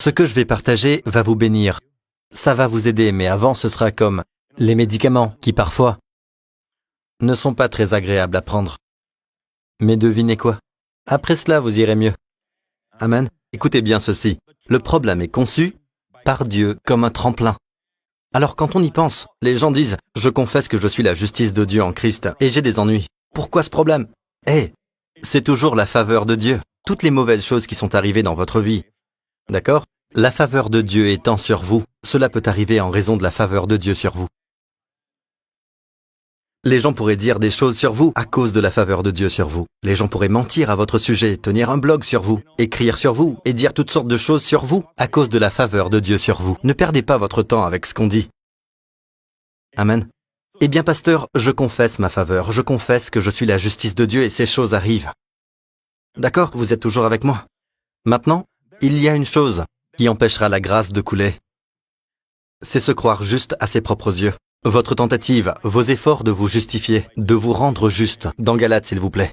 Ce que je vais partager va vous bénir. Ça va vous aider, mais avant ce sera comme les médicaments qui parfois ne sont pas très agréables à prendre. Mais devinez quoi? Après cela, vous irez mieux. Amen. Écoutez bien ceci. Le problème est conçu par Dieu comme un tremplin. Alors quand on y pense, les gens disent « Je confesse que je suis la justice de Dieu en Christ et j'ai des ennuis. » Pourquoi ce problème? C'est toujours la faveur de Dieu. Toutes les mauvaises choses qui sont arrivées dans votre vie. D'accord? La faveur de Dieu étant sur vous, cela peut arriver en raison de la faveur de Dieu sur vous. Les gens pourraient dire des choses sur vous à cause de la faveur de Dieu sur vous. Les gens pourraient mentir à votre sujet, tenir un blog sur vous, écrire sur vous et dire toutes sortes de choses sur vous à cause de la faveur de Dieu sur vous. Ne perdez pas votre temps avec ce qu'on dit. Amen. Eh bien, pasteur, je confesse ma faveur, je confesse que je suis la justice de Dieu et ces choses arrivent. D'accord, vous êtes toujours avec moi. Maintenant, il y a une chose qui empêchera la grâce de couler. C'est se croire juste à ses propres yeux. Votre tentative, vos efforts de vous justifier, de vous rendre juste, dans Galates s'il vous plaît.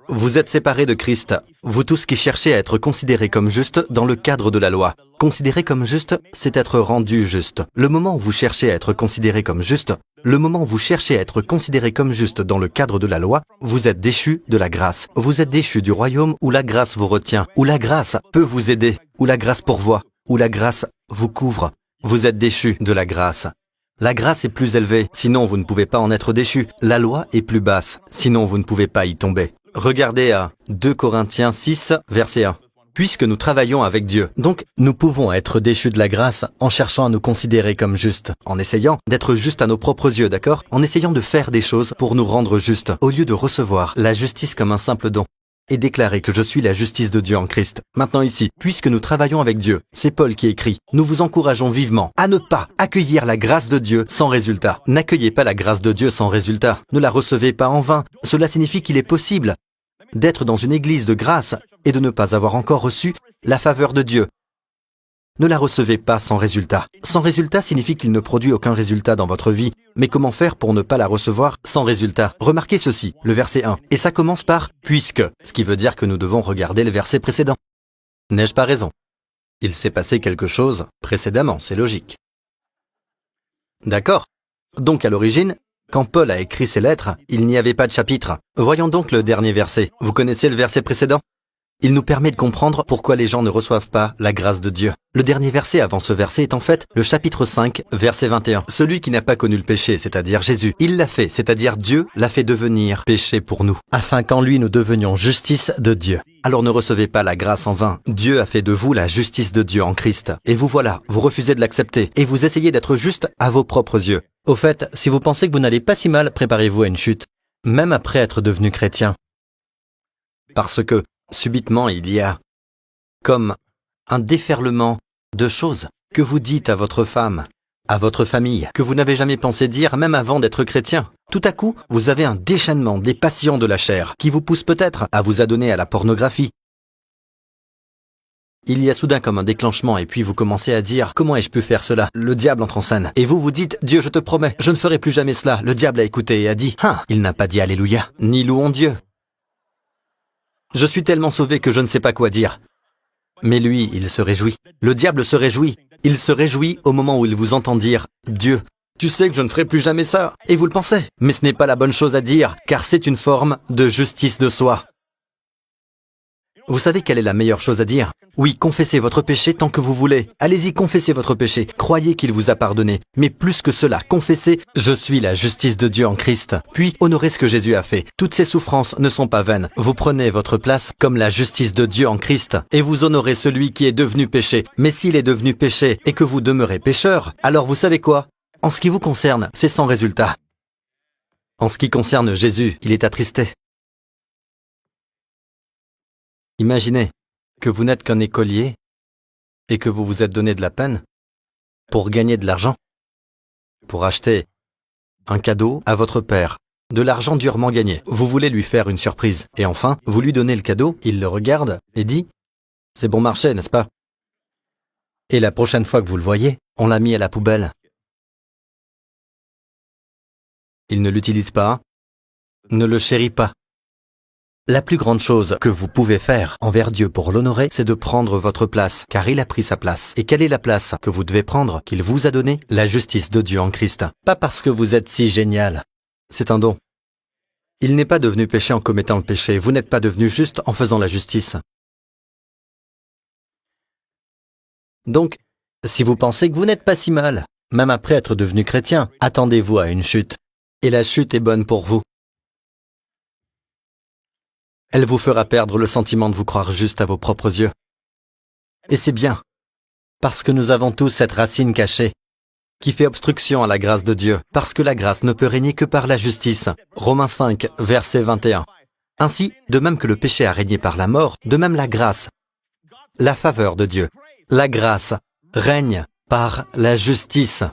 Vous êtes séparés de Christ, vous tous qui cherchez à être considérés comme justes dans le cadre de la loi. Considéré comme juste, c'est être rendu juste. Le moment où vous cherchez à être considéré comme juste, le moment où vous cherchez à être considéré comme juste dans le cadre de la loi, vous êtes déchu de la grâce. Vous êtes déchu du royaume où la grâce vous retient, où la grâce peut vous aider, où la grâce pourvoit, où la grâce vous couvre. Vous êtes déchu de la grâce. La grâce est plus élevée, sinon vous ne pouvez pas en être déchu. La loi est plus basse, sinon vous ne pouvez pas y tomber. Regardez à 2 Corinthiens 6, verset 1. Puisque nous travaillons avec Dieu, donc nous pouvons être déchus de la grâce en cherchant à nous considérer comme justes, en essayant d'être justes à nos propres yeux, d'accord? En essayant de faire des choses pour nous rendre justes, au lieu de recevoir la justice comme un simple don. Et déclarer que je suis la justice de Dieu en Christ. Maintenant ici, puisque nous travaillons avec Dieu, c'est Paul qui écrit, nous vous encourageons vivement à ne pas accueillir la grâce de Dieu sans résultat. N'accueillez pas la grâce de Dieu sans résultat. Ne la recevez pas en vain. Cela signifie qu'il est possible d'être dans une église de grâce et de ne pas avoir encore reçu la faveur de Dieu. Ne la recevez pas sans résultat. Sans résultat signifie qu'il ne produit aucun résultat dans votre vie. Mais comment faire pour ne pas la recevoir sans résultat? Remarquez ceci, le verset 1. Et ça commence par « puisque », ce qui veut dire que nous devons regarder le verset précédent. N'ai-je pas raison? Il s'est passé quelque chose précédemment, c'est logique. D'accord. Donc à l'origine, quand Paul a écrit ces lettres, il n'y avait pas de chapitre. Voyons donc le dernier verset. Vous connaissez le verset précédent? Il nous permet de comprendre pourquoi les gens ne reçoivent pas la grâce de Dieu. Le dernier verset avant ce verset est en fait le chapitre 5, verset 21. Celui qui n'a pas connu le péché, c'est-à-dire Jésus, il l'a fait, c'est-à-dire Dieu l'a fait devenir péché pour nous, afin qu'en lui nous devenions justice de Dieu. Alors ne recevez pas la grâce en vain. Dieu a fait de vous la justice de Dieu en Christ. Et vous voilà, vous refusez de l'accepter, et vous essayez d'être juste à vos propres yeux. Au fait, si vous pensez que vous n'allez pas si mal, préparez-vous à une chute, même après être devenu chrétien. Parce que, subitement, il y a comme un déferlement de choses que vous dites à votre femme, à votre famille, que vous n'avez jamais pensé dire même avant d'être chrétien. Tout à coup, vous avez un déchaînement des passions de la chair qui vous pousse peut-être à vous adonner à la pornographie. Il y a soudain comme un déclenchement et puis vous commencez à dire « Comment ai-je pu faire cela ?» Le diable entre en scène. Et vous vous dites « Dieu, je te promets, je ne ferai plus jamais cela. » Le diable a écouté et a dit « Hein !» Il n'a pas dit « Alléluia » ni « Louons Dieu ». Je suis tellement sauvé que je ne sais pas quoi dire. Mais lui, il se réjouit. Le diable se réjouit. Il se réjouit au moment où il vous entend dire « Dieu, tu sais que je ne ferai plus jamais ça !» Et vous le pensez. Mais ce n'est pas la bonne chose à dire, car c'est une forme de justice de soi. Vous savez quelle est la meilleure chose à dire? Oui, confessez votre péché tant que vous voulez. Allez-y, confessez votre péché. Croyez qu'il vous a pardonné. Mais plus que cela, confessez « Je suis la justice de Dieu en Christ ». Puis, honorez ce que Jésus a fait. Toutes ces souffrances ne sont pas vaines. Vous prenez votre place comme la justice de Dieu en Christ et vous honorez celui qui est devenu péché. Mais s'il est devenu péché et que vous demeurez pécheur, alors vous savez quoi? En ce qui vous concerne, c'est sans résultat. En ce qui concerne Jésus, il est attristé. Imaginez que vous n'êtes qu'un écolier et que vous vous êtes donné de la peine pour gagner de l'argent, pour acheter un cadeau à votre père, de l'argent durement gagné. Vous voulez lui faire une surprise et enfin, vous lui donnez le cadeau, il le regarde et dit « C'est bon marché, n'est-ce pas ?» Et la prochaine fois que vous le voyez, on l'a mis à la poubelle. Il ne l'utilise pas, ne le chérit pas. La plus grande chose que vous pouvez faire envers Dieu pour l'honorer, c'est de prendre votre place, car il a pris sa place. Et quelle est la place que vous devez prendre, qu'il vous a donnée? La justice de Dieu en Christ. Pas parce que vous êtes si génial. C'est un don. Il n'est pas devenu péché en commettant le péché. Vous n'êtes pas devenu juste en faisant la justice. Donc, si vous pensez que vous n'êtes pas si mal, même après être devenu chrétien, attendez-vous à une chute. Et la chute est bonne pour vous. Elle vous fera perdre le sentiment de vous croire juste à vos propres yeux. Et c'est bien, parce que nous avons tous cette racine cachée, qui fait obstruction à la grâce de Dieu, parce que la grâce ne peut régner que par la justice. Romains 5, verset 21. Ainsi, de même que le péché a régné par la mort, de même la grâce, la faveur de Dieu, la grâce règne par la justice.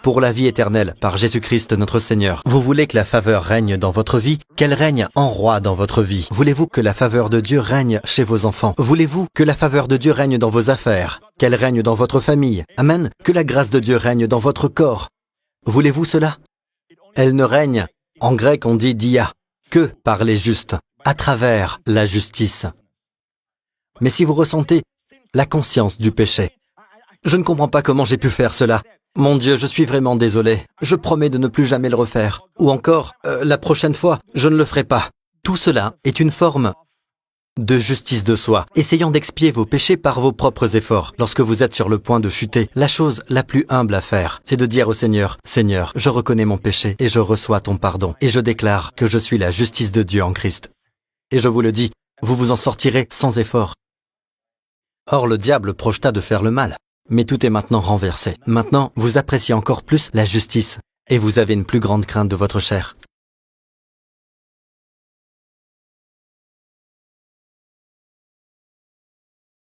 Pour la vie éternelle, par Jésus-Christ notre Seigneur. Vous voulez que la faveur règne dans votre vie, qu'elle règne en roi dans votre vie. Voulez-vous que la faveur de Dieu règne chez vos enfants? Voulez-vous que la faveur de Dieu règne dans vos affaires, qu'elle règne dans votre famille? Amen. Que la grâce de Dieu règne dans votre corps. Voulez-vous cela? Elle ne règne, en grec on dit dia, que par les justes, à travers la justice. Mais si vous ressentez la conscience du péché, je ne comprends pas comment j'ai pu faire cela. Mon Dieu, je suis vraiment désolé. Je promets de ne plus jamais le refaire. Ou encore, la prochaine fois, je ne le ferai pas. Tout cela est une forme de justice de soi, essayant d'expier vos péchés par vos propres efforts. Lorsque vous êtes sur le point de chuter, la chose la plus humble à faire, c'est de dire au Seigneur, « Seigneur, je reconnais mon péché et je reçois ton pardon. Et je déclare que je suis la justice de Dieu en Christ. » Et je vous le dis, vous vous en sortirez sans effort. Or, le diable projeta de faire le mal. Mais tout est maintenant renversé. Maintenant, vous appréciez encore plus la justice et vous avez une plus grande crainte de votre chair.